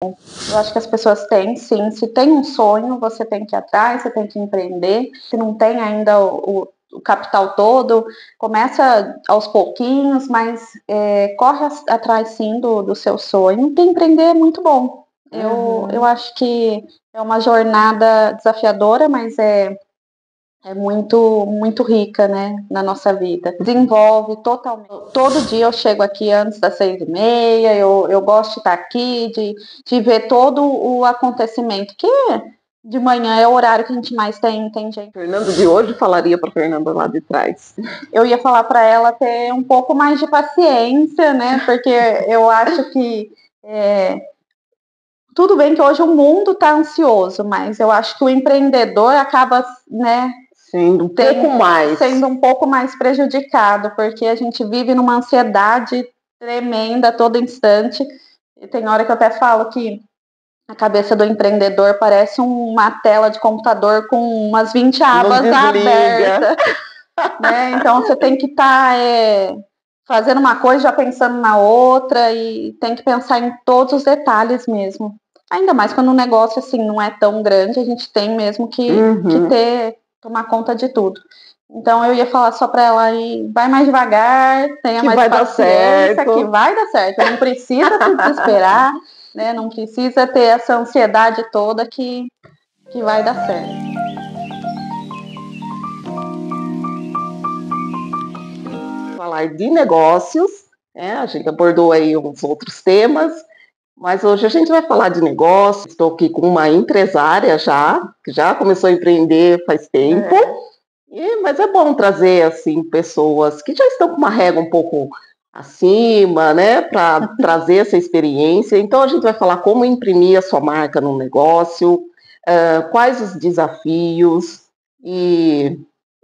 Eu acho que as pessoas têm, sim. Se tem um sonho, você tem que ir atrás, você tem que empreender. Se não tem ainda o capital todo, começa aos pouquinhos, mas corre atrás, sim, do seu sonho. E empreender é muito bom. Eu acho que é uma jornada desafiadora, mas é muito, muito rica, né, na nossa vida. Desenvolve totalmente. Todo dia eu chego aqui antes das 6h30, eu gosto de estar aqui, de ver todo o acontecimento, que de manhã é o horário que a gente mais tem gente. Fernanda de hoje falaria para Fernanda lá de trás. Eu ia falar para ela ter um pouco mais de paciência, né, porque eu acho que tudo bem que hoje o mundo está ansioso, mas eu acho que o empreendedor acaba, né, sendo um pouco mais prejudicado, porque a gente vive numa ansiedade tremenda a todo instante. E tem hora que eu até falo que a cabeça do empreendedor parece uma tela de computador com umas 20 abas abertas. Né? Então você tem que estar fazendo uma coisa já pensando na outra e tem que pensar em todos os detalhes mesmo. Ainda mais quando o negócio assim não é tão grande, a gente tem mesmo que tomar conta de tudo. Então eu ia falar só para ela aí, vai mais devagar, tenha mais paciência, que vai dar certo. Não precisa se desesperar, né? Não precisa ter essa ansiedade toda que vai dar certo. Falar de negócios, a gente abordou aí uns outros temas, mas hoje a gente vai falar de negócios. Estou aqui com uma empresária que já começou a empreender faz tempo, mas é bom trazer assim pessoas que já estão com uma régua um pouco acima, né, para trazer essa experiência. Então a gente vai falar como imprimir a sua marca no negócio, quais os desafios e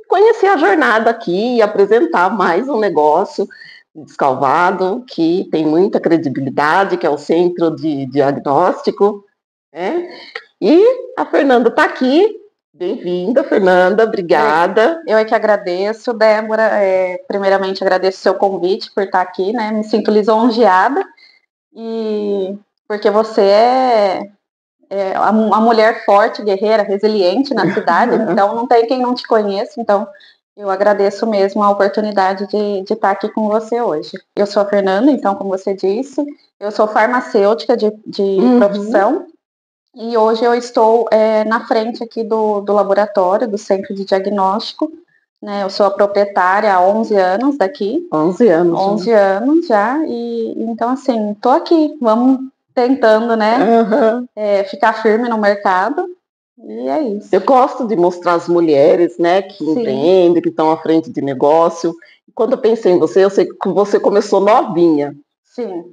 conhecer a jornada aqui e apresentar mais um negócio Descalvado, que tem muita credibilidade, que é o Centro de Diagnóstico, né? E a Fernanda está aqui. Bem-vinda, Fernanda, obrigada. Eu é que agradeço, Débora. Primeiramente, agradeço o seu convite por estar aqui, né? Me sinto lisonjeada, porque você é uma mulher forte, guerreira, resiliente na cidade, então não tem quem não te conheça, então eu agradeço mesmo a oportunidade de estar aqui com você hoje. Eu sou a Fernanda, então, como você disse, eu sou farmacêutica de profissão, e hoje eu estou na frente aqui do laboratório, do Centro de Diagnóstico, né? Eu sou a proprietária há 11 anos daqui. 11 anos. 11 anos já, e então, assim, estou aqui, vamos tentando, né, ficar firme no mercado, e é isso. Eu gosto de mostrar as mulheres, né, que empreendem, que estão à frente de negócio. Quando eu pensei em você, eu sei que você começou novinha. Sim,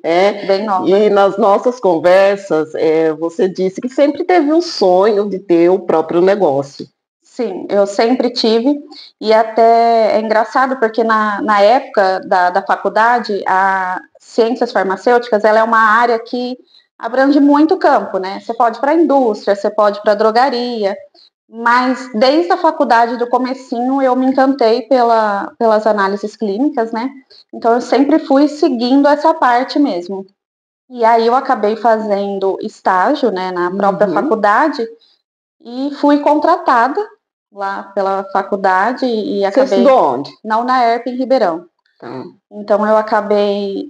bem nova. E nas nossas conversas, você disse que sempre teve um sonho de ter o próprio negócio. Sim, eu sempre tive, e até é engraçado porque na época da faculdade, a ciências farmacêuticas, ela é uma área que abrange muito campo, né? Você pode ir para a indústria, você pode ir para a drogaria, mas desde a faculdade do comecinho eu me encantei pelas análises clínicas, né? Então eu sempre fui seguindo essa parte mesmo. E aí eu acabei fazendo estágio, né, na própria faculdade e fui contratada lá pela faculdade e acabei... Você estudou onde? Na UNAERP, em Ribeirão. Então eu acabei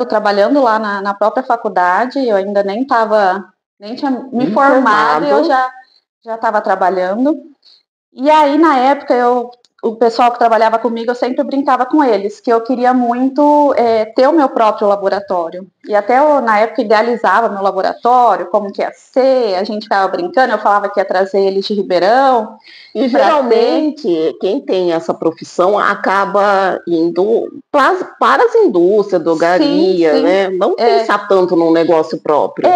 trabalhando lá na própria faculdade, eu ainda nem tinha me formado e eu já estava trabalhando. E aí, na época, o pessoal que trabalhava comigo, eu sempre brincava com eles, que eu queria muito ter o meu próprio laboratório. E até eu, na época, idealizava meu laboratório, como que ia ser, a gente ficava brincando, eu falava que ia trazer eles de Ribeirão. E geralmente, quem tem essa profissão acaba indo para as indústrias, drogaria, né? Não pensar tanto num negócio próprio.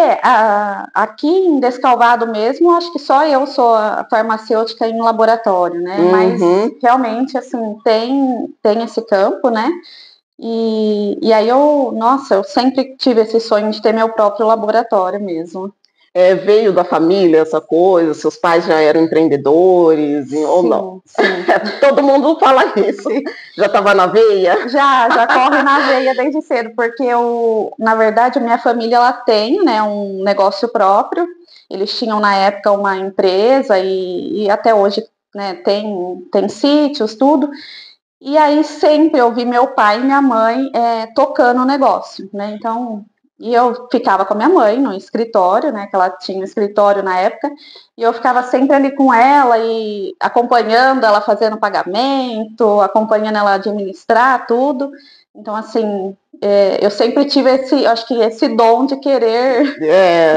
Aqui em Descalvado mesmo, acho que só eu sou a farmacêutica em laboratório, né? Mas realmente, assim, tem esse campo, né? E aí eu sempre tive esse sonho de ter meu próprio laboratório mesmo. Veio da família essa coisa? Seus pais já eram empreendedores ou não? Sim. Todo mundo fala isso. Já estava na veia? Já corre na veia desde cedo, porque na verdade, a minha família ela tem, né, um negócio próprio. Eles tinham na época uma empresa e até hoje, né, tem sítios, tudo. E aí sempre eu vi meu pai e minha mãe tocando o negócio, né? Então, e eu ficava com a minha mãe no escritório, né? Que ela tinha um escritório na época, e eu ficava sempre ali com ela e acompanhando ela fazendo pagamento, acompanhando ela administrar tudo. Então, assim, eu sempre tive acho que esse dom de querer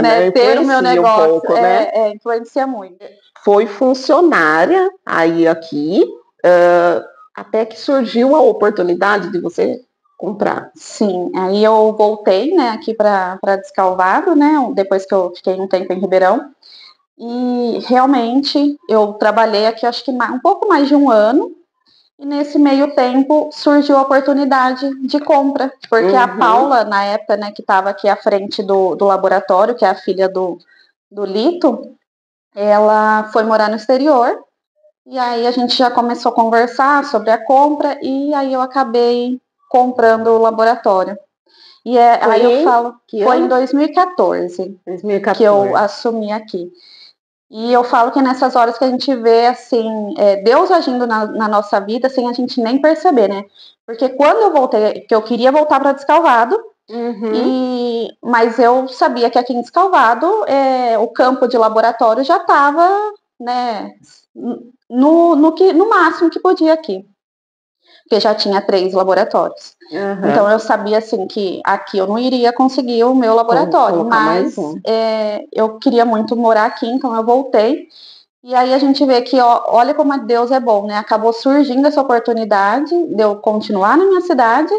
né, ter o meu negócio. Um pouco, né? Influencia muito. Foi funcionária aí aqui, até que surgiu a oportunidade de você comprar. Sim, aí eu voltei, né, aqui para Descalvado, né, depois que eu fiquei um tempo em Ribeirão, e realmente eu trabalhei aqui acho que um pouco mais de um ano, e nesse meio tempo surgiu a oportunidade de compra, porque a Paula, na época, né, que estava aqui à frente do laboratório, que é a filha do Lito, ela foi morar no exterior, e aí a gente já começou a conversar sobre a compra, e aí eu acabei comprando o laboratório. E aí eu falo que foi em 2014 que eu assumi aqui. E eu falo que é nessas horas que a gente vê, assim, Deus agindo na nossa vida sem a gente nem perceber, né? Porque quando eu voltei, que eu queria voltar para Descalvado, mas eu sabia que aqui em Descalvado o campo de laboratório já estava, né, no máximo que podia aqui. Porque já tinha 3 laboratórios. Então eu sabia assim que aqui eu não iria conseguir o meu laboratório, mas eu queria muito morar aqui, então eu voltei. E aí a gente vê que, olha como Deus é bom, né? Acabou surgindo essa oportunidade de eu continuar na minha cidade,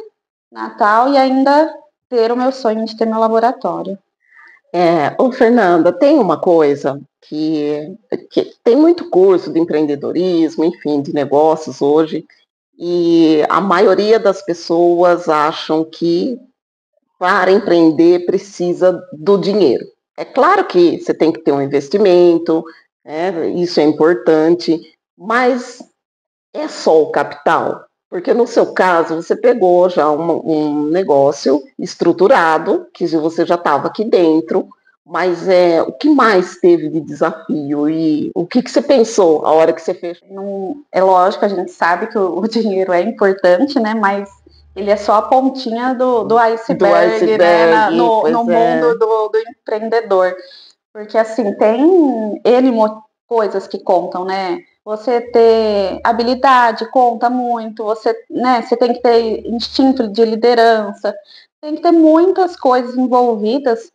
Natal, e ainda ter o meu sonho de ter meu laboratório. Fernanda, tem uma coisa que tem muito curso de empreendedorismo, enfim, de negócios hoje, e a maioria das pessoas acham que para empreender precisa do dinheiro. É claro que você tem que ter um investimento, isso é importante, mas é só o capital? Porque no seu caso, você pegou já um negócio estruturado, que você já estava aqui dentro, mas o que mais teve de desafio e o que você pensou a hora que você fez? É lógico, a gente sabe que o dinheiro é importante, né? Mas ele é só a pontinha do iceberg, né? No mundo do empreendedor. Porque, assim, tem N coisas que contam, né? Você ter habilidade conta muito, você tem que ter instinto de liderança, tem que ter muitas coisas envolvidas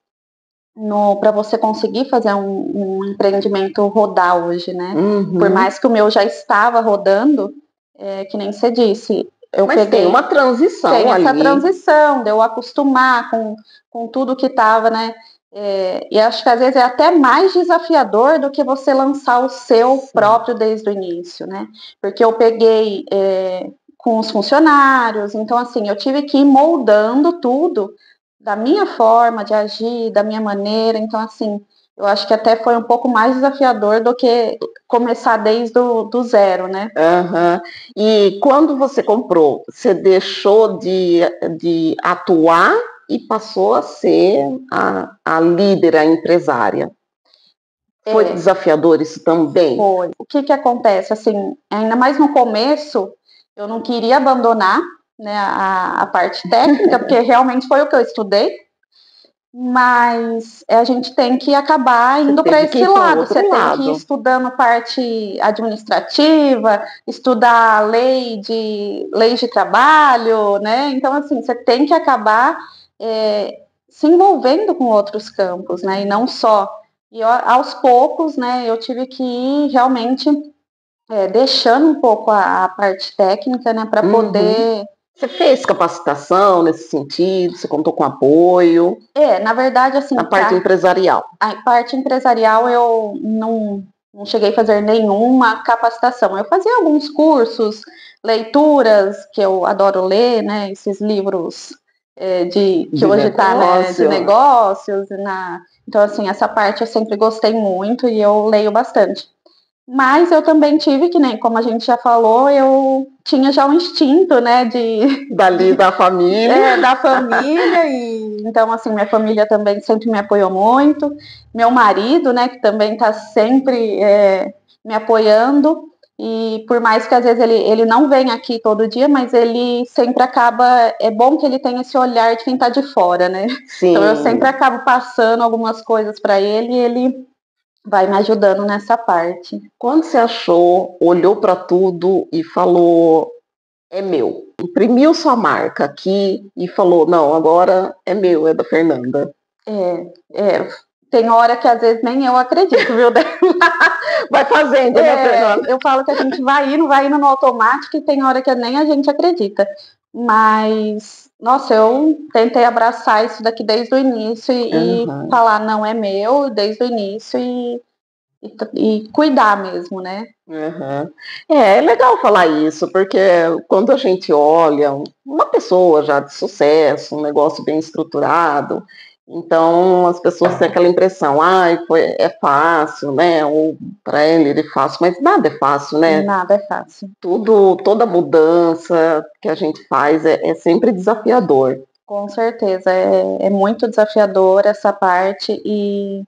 para você conseguir fazer um empreendimento rodar hoje, né? Por mais que o meu já estava rodando, que nem você disse, Mas tem uma transição ali. Tem essa transição, de eu acostumar com tudo que estava, né? E acho que às vezes é até mais desafiador do que você lançar o seu próprio desde o início, né? Porque eu peguei com os funcionários, então assim, eu tive que ir moldando tudo da minha forma de agir, da minha maneira, então assim, eu acho que até foi um pouco mais desafiador do que começar desde do zero, né? E quando você comprou, você deixou de atuar e passou a ser a líder, a empresária. Foi desafiador isso também? Foi. O que acontece? Assim, ainda mais no começo, eu não queria abandonar, né, a parte técnica, porque realmente foi o que eu estudei, mas a gente tem que acabar indo para esse lado. Você tem que ir estudando parte administrativa, estudar leis de trabalho, né? Então, assim, você tem que acabar se envolvendo com outros campos, né? E não só. E aos poucos, né, eu tive que ir realmente deixando um pouco a parte técnica, né, para poder... Você fez capacitação nesse sentido? Você contou com apoio? Na verdade, assim... Na parte empresarial? A parte empresarial eu não cheguei a fazer nenhuma capacitação. Eu fazia alguns cursos, leituras, que eu adoro ler, né, esses livros que hoje está, né, de negócios. Então, assim, essa parte eu sempre gostei muito e eu leio bastante. Mas eu também tive, que nem como a gente já falou, eu tinha já um instinto, né, da família. Da família, e então, assim, minha família também sempre me apoiou muito. Meu marido, né, que também está sempre me apoiando, e por mais que às vezes ele não venha aqui todo dia, mas ele sempre acaba, é bom que ele tenha esse olhar de quem está de fora, né? Sim. Então eu sempre acabo passando algumas coisas para ele e ele vai me ajudando nessa parte. Quando você olhou para tudo e falou, é meu, imprimiu sua marca aqui e falou, não, agora é meu, é da Fernanda. Tem hora que às vezes nem eu acredito, viu? Vai fazendo, né, Fernanda? Eu falo que a gente vai indo no automático e tem hora que nem a gente acredita. Mas, nossa, eu tentei abraçar isso daqui desde o início e falar, não, é meu, desde o início e cuidar mesmo, né? É legal falar isso, porque quando a gente olha uma pessoa já de sucesso, um negócio bem estruturado, então as pessoas têm aquela impressão, é fácil, né? Ou para ele é fácil, mas nada é fácil, né? Nada é fácil. Toda mudança que a gente faz é sempre desafiador. Com certeza, é muito desafiador essa parte e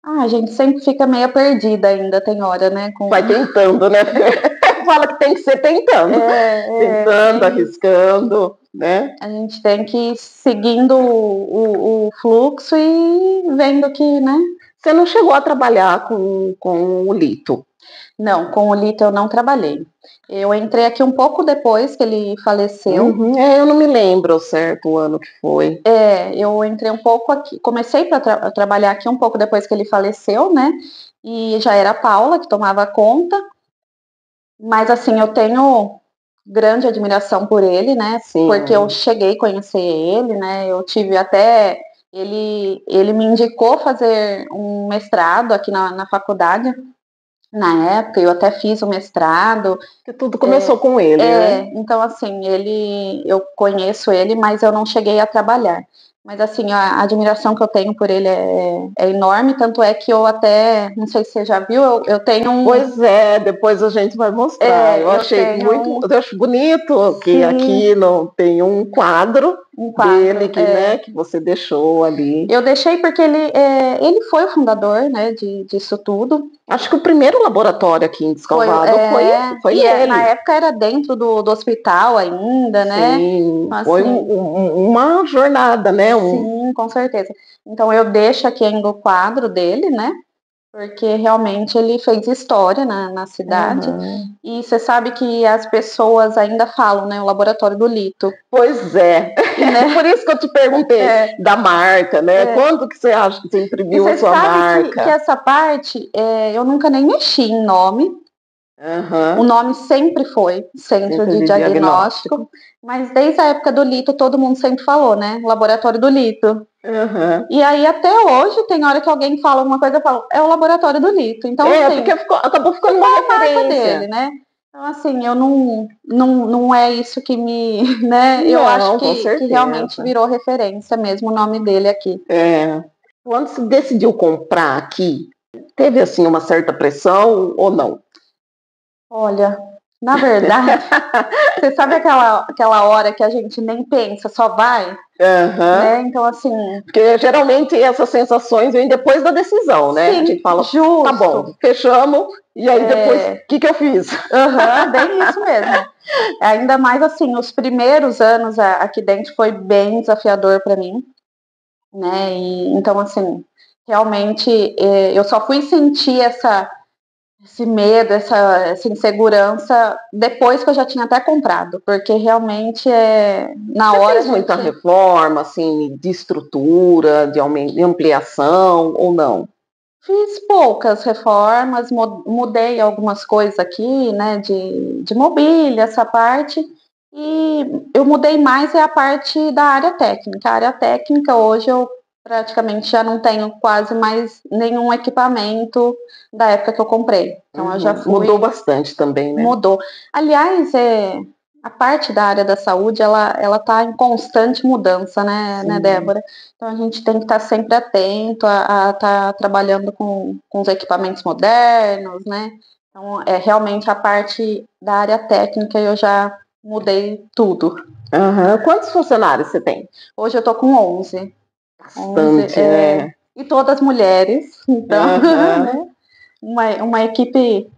a gente sempre fica meio perdida ainda, tem hora, né? Vai tentando, né? Fala que tem que ser tentando. Tentando, arriscando, né? A gente tem que ir seguindo o fluxo e vendo que, né? Você não chegou a trabalhar com o Lito? Não, com o Lito eu não trabalhei. Eu entrei aqui um pouco depois que ele faleceu. Eu não me lembro certo o ano que foi. Eu entrei um pouco aqui, comecei a trabalhar aqui um pouco depois que ele faleceu, né? E já era a Paula que tomava conta. Mas assim, eu tenho grande admiração por ele, né? Sim. Porque eu cheguei a conhecer ele, né? Eu tive até... Ele me indicou fazer um mestrado aqui na faculdade. Na época, eu até fiz o mestrado. Porque tudo começou com ele, né? Então, assim, eu conheço ele, mas eu não cheguei a trabalhar. Mas, assim, a admiração que eu tenho por ele é enorme, tanto é que eu até, não sei se você já viu, eu tenho um... Pois é, depois a gente vai mostrar. Eu achei eu acho bonito que aqui tem um quadro dele que você deixou ali. Eu deixei porque ele foi o fundador, né, disso tudo. Acho que o primeiro laboratório aqui em Descalvado foi ele. Na época era dentro do hospital ainda, né? Sim, assim, foi uma jornada, né? Sim, com certeza. Então eu deixo aqui ainda o quadro dele, né? Porque realmente ele fez história na cidade. E você sabe que as pessoas ainda falam, né? O laboratório do Lito. Pois é. Né? Por isso que eu te perguntei da marca, né? Quando que você acha que você imprimiu a sua marca? Que essa parte, eu nunca nem mexi em nome. O nome sempre foi Centro de Diagnóstico. Mas desde a época do Lito, todo mundo sempre falou, né? Laboratório do Lito. E aí, até hoje, tem hora que alguém fala alguma coisa, eu falo, é o Laboratório do Lito. Então, assim, porque acabou ficando uma referência dele, né? Então, assim, eu não é isso que me... né? Eu acho que realmente virou referência mesmo o nome dele aqui. Quando você decidiu comprar aqui, teve, assim, uma certa pressão ou não? Olha, na verdade, você sabe aquela hora que a gente nem pensa, só vai? Né? Então, assim... Porque geralmente essas sensações vêm depois da decisão, né? Sim, a gente fala, justo. Tá bom, fechamos, e aí depois, o que eu fiz? Bem isso mesmo. Ainda mais, assim, os primeiros anos aqui dentro foi bem desafiador para mim, né? E, então, assim, realmente, eu só fui sentir esse medo, essa insegurança depois que eu já tinha até comprado, porque realmente na hora... Você fez muita reforma, assim, de estrutura, de ampliação ou não? Fiz poucas reformas, mudei algumas coisas aqui, né, de mobília, essa parte, e eu mudei mais a parte da área técnica. A área técnica hoje eu praticamente já não tenho quase mais nenhum equipamento da época que eu comprei. Então eu já fui... Mudou bastante também, né? Mudou. Aliás, a parte da área da saúde, ela tá em constante mudança, né, Débora? Então a gente tem que estar sempre atento a estar trabalhando com os equipamentos modernos, né? Então, realmente a parte da área técnica eu já mudei tudo. Quantos funcionários você tem? Hoje eu tô com 11. Bastante, né? E todas mulheres, então, né? Uma equipe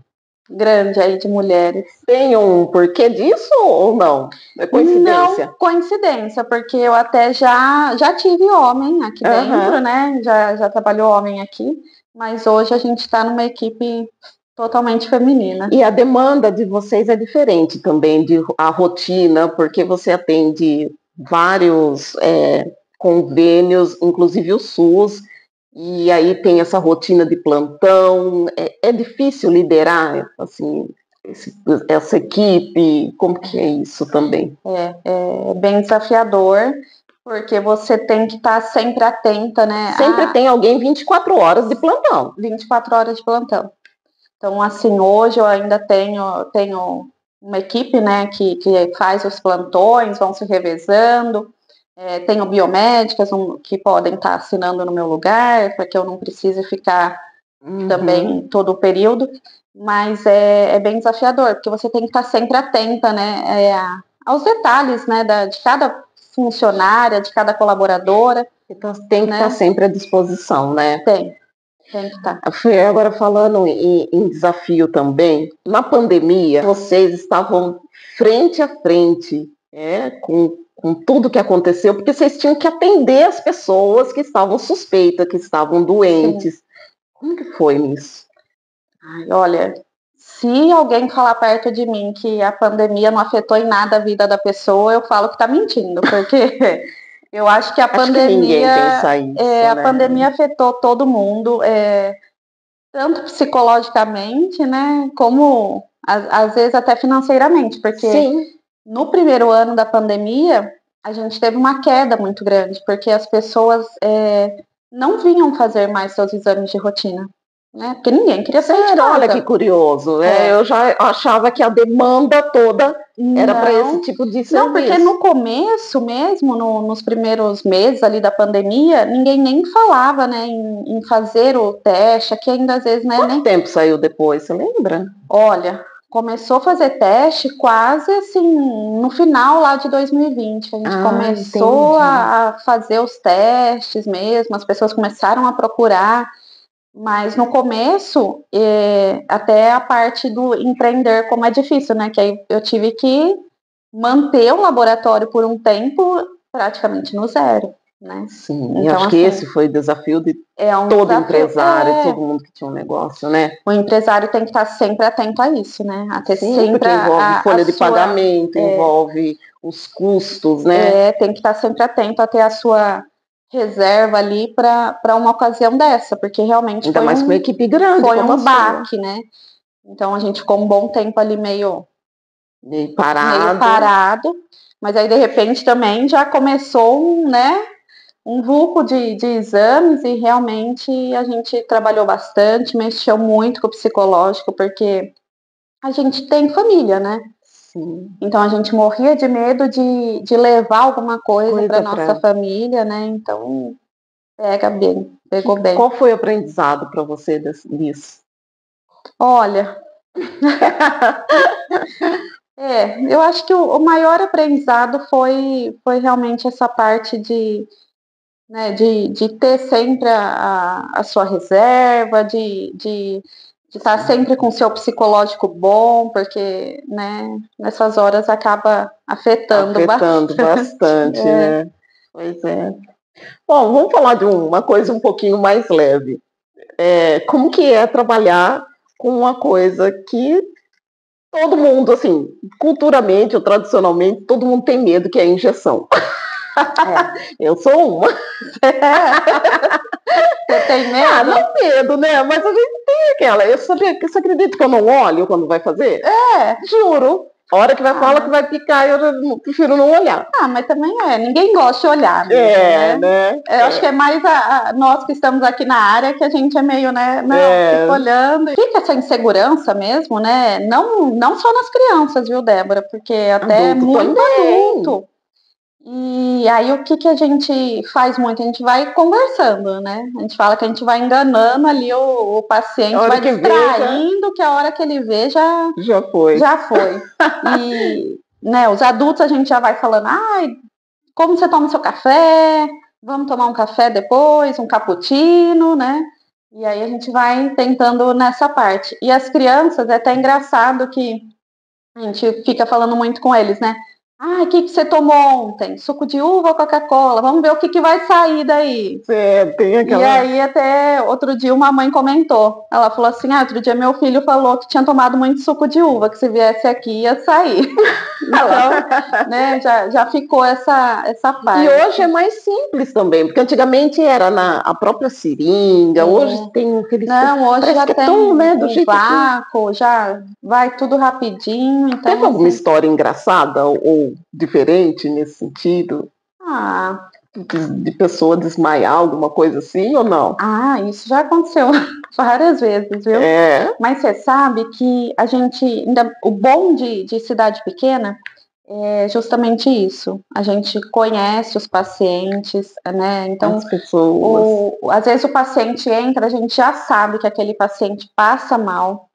grande aí de mulheres. Tem um porquê disso ou não? É coincidência? Não coincidência, porque eu até já tive homem aqui dentro, né? Já trabalhou homem aqui, mas hoje a gente está numa equipe totalmente feminina. E a demanda de vocês é diferente também, a rotina, porque você atende vários convênios, inclusive o SUS, e aí tem essa rotina de plantão. É difícil liderar, assim, essa equipe? Como que é isso também? É bem desafiador, porque você tem que estar sempre atenta, né? Sempre tem alguém 24 horas de plantão. 24 horas de plantão. Então, assim, hoje eu ainda tenho uma equipe, né, que faz os plantões, vão se revezando. Tenho biomédicas que podem estar assinando no meu lugar, para que eu não precise ficar também todo o período. Mas é bem desafiador, porque você tem que estar sempre atenta, né, aos detalhes, né, de cada funcionária, de cada colaboradora. Então, tem que estar sempre à disposição, né? Tem que estar. Agora, falando em desafio também, na pandemia, vocês estavam frente a frente, com tudo que aconteceu, porque vocês tinham que atender as pessoas que estavam suspeitas, que estavam doentes. Sim. Como que foi isso? Olha, se alguém falar perto de mim que a pandemia não afetou em nada a vida da pessoa, eu falo que está mentindo, porque eu acho que a pandemia, que ninguém pensa isso, a pandemia afetou todo mundo, tanto psicologicamente, né, como às vezes até financeiramente, porque no primeiro ano da pandemia a gente teve uma queda muito grande, porque as pessoas não vinham fazer mais seus exames de rotina. Né? Porque ninguém queria sair de casa. Olha que curioso, eu já achava que a demanda toda era para esse tipo de serviço. Não, porque no começo mesmo, nos primeiros meses ali da pandemia, ninguém nem falava, né, em fazer o teste, aqui ainda às vezes, né? Quanto tempo saiu depois, você lembra? Olha, começou a fazer teste quase assim, no final lá de 2020, a gente começou a fazer os testes mesmo, as pessoas começaram a procurar. Mas no começo, até a parte do empreender, como é difícil, né? Que aí eu tive que manter o laboratório por um tempo praticamente no zero, né? Sim, então, eu acho que esse foi o desafio de todo empresário, todo mundo que tinha um negócio, né? O empresário tem que estar sempre atento a isso, né? A ter sempre porque envolve folha de pagamento, envolve os custos, né? Tem que estar sempre atento a ter a sua reserva ali para uma ocasião dessa, porque realmente ainda mais com uma equipe grande, foi um baque, né? Então a gente ficou um bom tempo ali meio parado, mas aí de repente também já começou um vulco de exames e realmente a gente trabalhou bastante, mexeu muito com o psicológico, porque a gente tem família, né? Sim. Então a gente morria de medo de levar alguma coisa para nossa família, né? Então pegou bem. Qual foi o aprendizado para você disso? Olha, eu acho que o maior aprendizado foi realmente essa parte de ter sempre a sua reserva, de estar sempre com o seu psicológico bom, porque, né, nessas horas acaba afetando bastante, né? Pois é. Bom, vamos falar de uma coisa um pouquinho mais leve. Como que é trabalhar com uma coisa que todo mundo, assim, culturalmente ou tradicionalmente, todo mundo tem medo, que é a injeção. Eu sou uma. Você tem medo? Não medo, né? Mas a gente tem aquela. Você acredita que eu não olho quando vai fazer? Juro. A hora que vai falar que vai picar, eu já prefiro não olhar. Mas também ninguém gosta de olhar. Mesmo, né? Eu acho que é mais nós que estamos aqui na área que a gente é meio, né? Não, fica olhando. Fica essa insegurança mesmo, né? Não só nas crianças, viu, Débora? Porque até adulto muito também. adulto. E aí o que a gente faz muito? A gente vai conversando, né? A gente fala que a gente vai enganando ali o paciente, vai distraindo, que a hora que ele vê já foi. E né, os adultos a gente já vai falando, como você toma seu café? Vamos tomar um café depois, um cappuccino, né? E aí a gente vai tentando nessa parte. E as crianças, é até engraçado que a gente fica falando muito com eles, né? O que você tomou ontem? Suco de uva ou Coca-Cola? Vamos ver o que vai sair daí. Tem aquela... E aí até outro dia uma mãe comentou. Ela falou assim, outro dia meu filho falou que tinha tomado muito suco de uva, que se viesse aqui ia sair. Então, né, já ficou essa parte. E hoje é mais simples também, porque antigamente era a própria seringa, hoje tem aquele... Não, hoje já tem né, do jeito vácuo, já vai tudo rapidinho. Então, teve alguma história engraçada ou diferente nesse sentido? De pessoa desmaiar, alguma coisa assim, ou não? Isso já aconteceu várias vezes, viu? Mas você sabe que a gente, o bom de cidade pequena é justamente isso. A gente conhece os pacientes, né? Então, as pessoas. Às vezes o paciente entra, a gente já sabe que aquele paciente passa mal.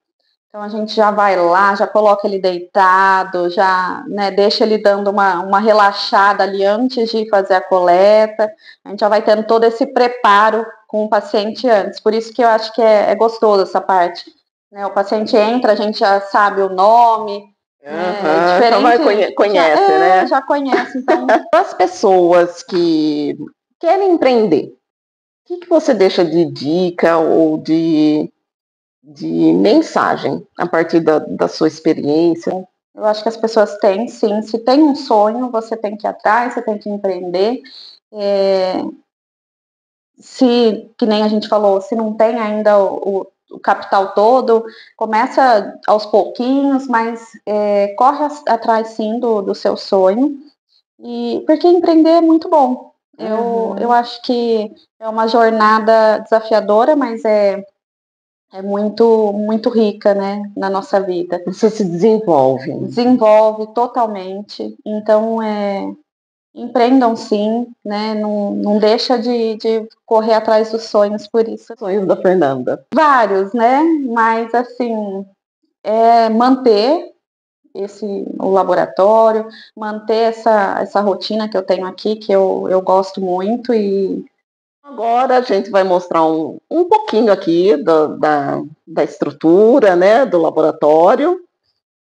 Então a gente já vai lá, já coloca ele deitado, já né, deixa ele dando uma relaxada ali antes de fazer a coleta. A gente já vai tendo todo esse preparo com o paciente antes. Por isso que eu acho que é gostoso essa parte. Né? O paciente entra, a gente já sabe o nome. Então conhece, né? Já conhece. Então, para as pessoas que querem empreender, o que você deixa de dica ou de mensagem a partir da sua experiência? Eu acho que as pessoas têm, sim. Se tem um sonho, você tem que ir atrás, você tem que empreender. Que nem a gente falou, se não tem ainda o capital todo, começa aos pouquinhos, mas corre atrás, sim, do seu sonho. Porque empreender é muito bom. Eu acho que é uma jornada desafiadora, mas é muito, muito rica, né, na nossa vida. Você se desenvolve. Desenvolve totalmente. Então, empreendam sim, né, não deixa de correr atrás dos sonhos por isso. Sonhos da Fernanda. Vários, né, mas assim, manter o laboratório, manter essa rotina que eu tenho aqui, que eu gosto muito. E agora a gente vai mostrar um pouquinho aqui da estrutura, né, do laboratório,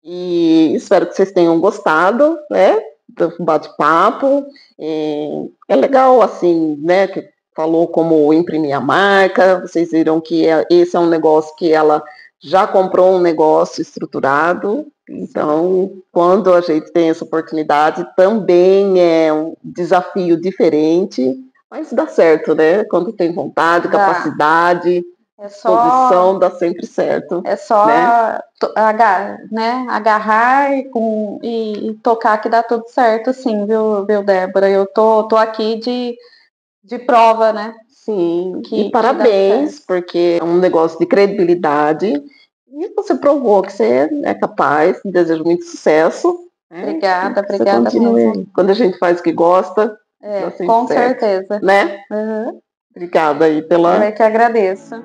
e espero que vocês tenham gostado, né, do bate-papo. É legal, assim, né, que falou como imprimir a marca, vocês viram que esse é um negócio que ela já comprou um negócio estruturado, então quando a gente tem essa oportunidade também é um desafio diferente, mas dá certo, né? Quando tem vontade, capacidade, disposição, dá sempre certo. É só agarrar e tocar que dá tudo certo, sim, viu, Débora? Eu tô aqui de prova, né? Sim, e parabéns, porque é um negócio de credibilidade e você provou que você é capaz, desejo muito sucesso. Obrigada mesmo. Quando a gente faz o que gosta, com certeza. Né? Obrigada aí pela... Eu é que agradeço.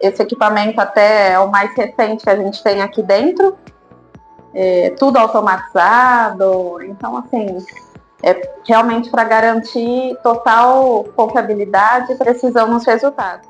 Esse equipamento até é o mais recente que a gente tem aqui dentro, tudo automatizado, então assim, é realmente para garantir total confiabilidade e precisão nos resultados.